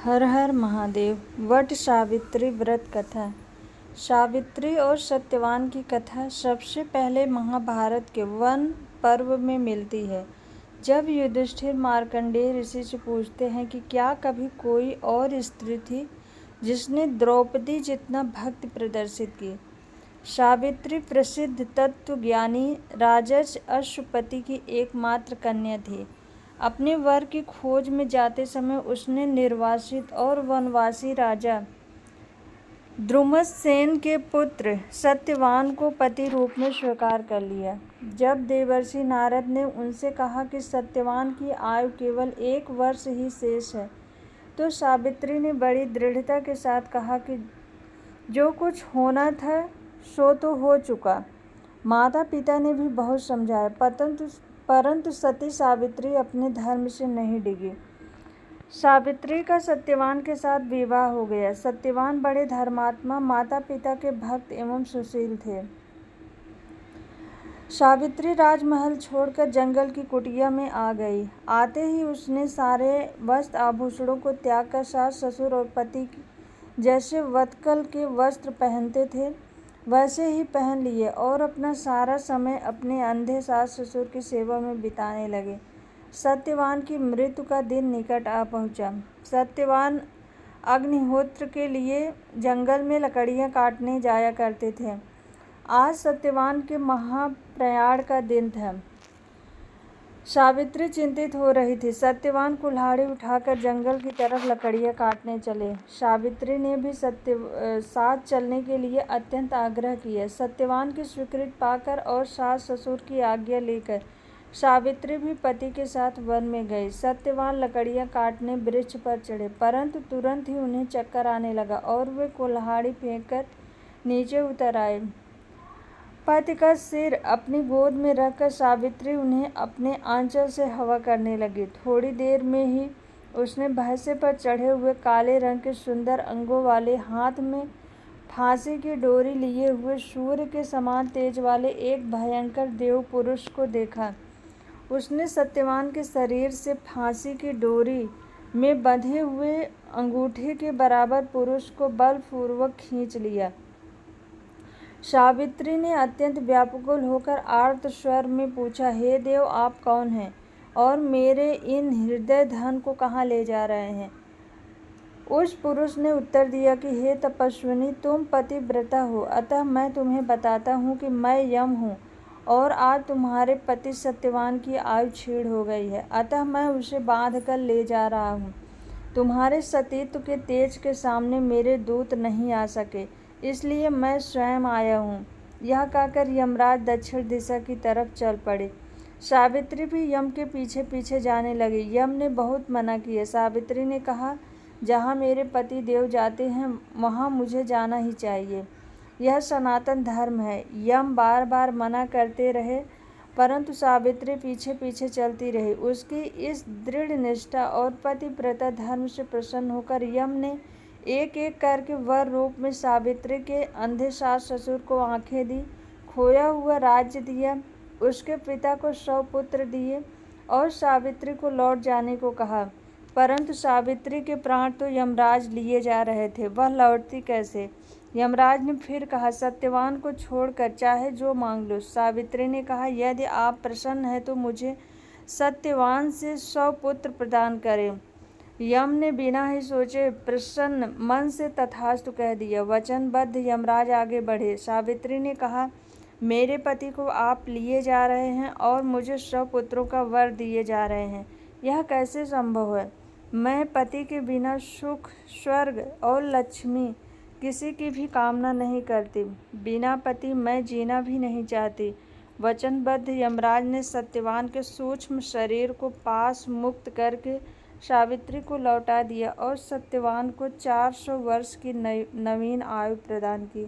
हर हर महादेव। वट सावित्री व्रत कथा। सावित्री और सत्यवान की कथा सबसे पहले महाभारत के वन पर्व में मिलती है, जब युधिष्ठिर मार्कंडेय ऋषि से पूछते हैं कि क्या कभी कोई और स्त्री थी जिसने द्रौपदी जितना भक्ति प्रदर्शित की। सावित्री प्रसिद्ध तत्वज्ञानी राजर्षि अश्वपति की एकमात्र कन्या थी। अपने वर की खोज में जाते समय उसने निर्वासित और वनवासी राजा द्रुमसेन के पुत्र सत्यवान को पति रूप में स्वीकार कर लिया। जब देवर्षि नारद ने उनसे कहा कि सत्यवान की आयु केवल 1 वर्ष ही शेष है, तो सावित्री ने बड़ी दृढ़ता के साथ कहा कि जो कुछ होना था सो तो हो चुका। माता पिता ने भी बहुत समझाया, परंतु सती सावित्री अपने धर्म से नहीं डिगी। सावित्री का सत्यवान के साथ विवाह हो गया। सत्यवान बड़े धर्मात्मा, माता पिता के भक्त एवं सुशील थे। सावित्री राजमहल छोड़कर जंगल की कुटिया में आ गई। आते ही उसने सारे वस्त्र आभूषणों को त्याग कर सास ससुर और पति जैसे वत्कल के वस्त्र पहनते थे वैसे ही पहन लिए और अपना सारा समय अपने अंधे सास ससुर की सेवा में बिताने लगे। सत्यवान की मृत्यु का दिन निकट आ पहुंचा। सत्यवान अग्निहोत्र के लिए जंगल में लकड़ियां काटने जाया करते थे। आज सत्यवान के महाप्रयाण का दिन था। सावित्री चिंतित हो रही थी। सत्यवान कुल्हाड़ी उठाकर जंगल की तरफ लकड़ियां काटने चले। सावित्री ने भी साथ चलने के लिए अत्यंत आग्रह किया। सत्यवान की स्वीकृति पाकर और सास ससुर की आज्ञा लेकर सावित्री भी पति के साथ वन में गई। सत्यवान लकड़ियां काटने वृक्ष पर चढ़े, परंतु तुरंत ही उन्हें चक्कर आने लगा और वे कुल्हाड़ी फेंककर नीचे उतर आए। पति का सिर अपनी गोद में रखकर सावित्री उन्हें अपने आंचल से हवा करने लगी। थोड़ी देर में ही उसने भैंसे पर चढ़े हुए काले रंग के सुंदर अंगों वाले, हाथ में फांसी की डोरी लिए हुए, सूर्य के समान तेज वाले एक भयंकर देव पुरुष को देखा। उसने सत्यवान के शरीर से फांसी की डोरी में बंधे हुए अंगूठे के बराबर पुरुष को बलपूर्वक खींच लिया। सावित्री ने अत्यंत व्याकुल होकर आर्त स्वर में पूछा, हे देव, आप कौन हैं और मेरे इन हृदय धन को कहाँ ले जा रहे हैं? उस पुरुष ने उत्तर दिया कि हे तपस्विनी, तुम पतिव्रता हो, अतः मैं तुम्हें बताता हूँ कि मैं यम हूँ और आज तुम्हारे पति सत्यवान की आयु क्षीण हो गई है, अतः मैं उसे बांध कर ले जा रहा हूँ। तुम्हारे सतीत्व के तेज के सामने मेरे दूत नहीं आ सके, इसलिए मैं स्वयं आया हूँ। यह कहकर यमराज दक्षिण दिशा की तरफ चल पड़े। सावित्री भी यम के पीछे पीछे जाने लगी। यम ने बहुत मना किया। सावित्री ने कहा, जहाँ मेरे पति देव जाते हैं वहाँ मुझे जाना ही चाहिए, यह सनातन धर्म है। यम बार बार मना करते रहे, परंतु सावित्री पीछे पीछे चलती रही। उसकी इस दृढ़ निष्ठा और पतिव्रता धर्म से प्रसन्न होकर यम ने एक एक करके वर रूप में सावित्री के अंधे सास ससुर को आंखें दी, खोया हुआ राज्य दिया, उसके पिता को 100 पुत्र दिए और सावित्री को लौट जाने को कहा। परंतु सावित्री के प्राण तो यमराज लिए जा रहे थे, वह लौटती कैसे? यमराज ने फिर कहा, सत्यवान को छोड़कर चाहे जो मांग लो। सावित्री ने कहा, यदि आप प्रसन्न हैं तो मुझे सत्यवान से 100 पुत्र प्रदान करें। यम ने बिना ही सोचे प्रसन्न मन से तथास्तु कह दिया। वचनबद्ध यमराज आगे बढ़े। सावित्री ने कहा, मेरे पति को आप लिए जा रहे हैं और मुझे 100 पुत्रों का वर दिए जा रहे हैं, यह कैसे संभव है? मैं पति के बिना सुख, स्वर्ग और लक्ष्मी किसी की भी कामना नहीं करती। बिना पति मैं जीना भी नहीं चाहती। वचनबद्ध यमराज ने सत्यवान के सूक्ष्म शरीर को पास मुक्त करके सावित्री को लौटा दिया और सत्यवान को 400 वर्ष की नवीन आयु प्रदान की।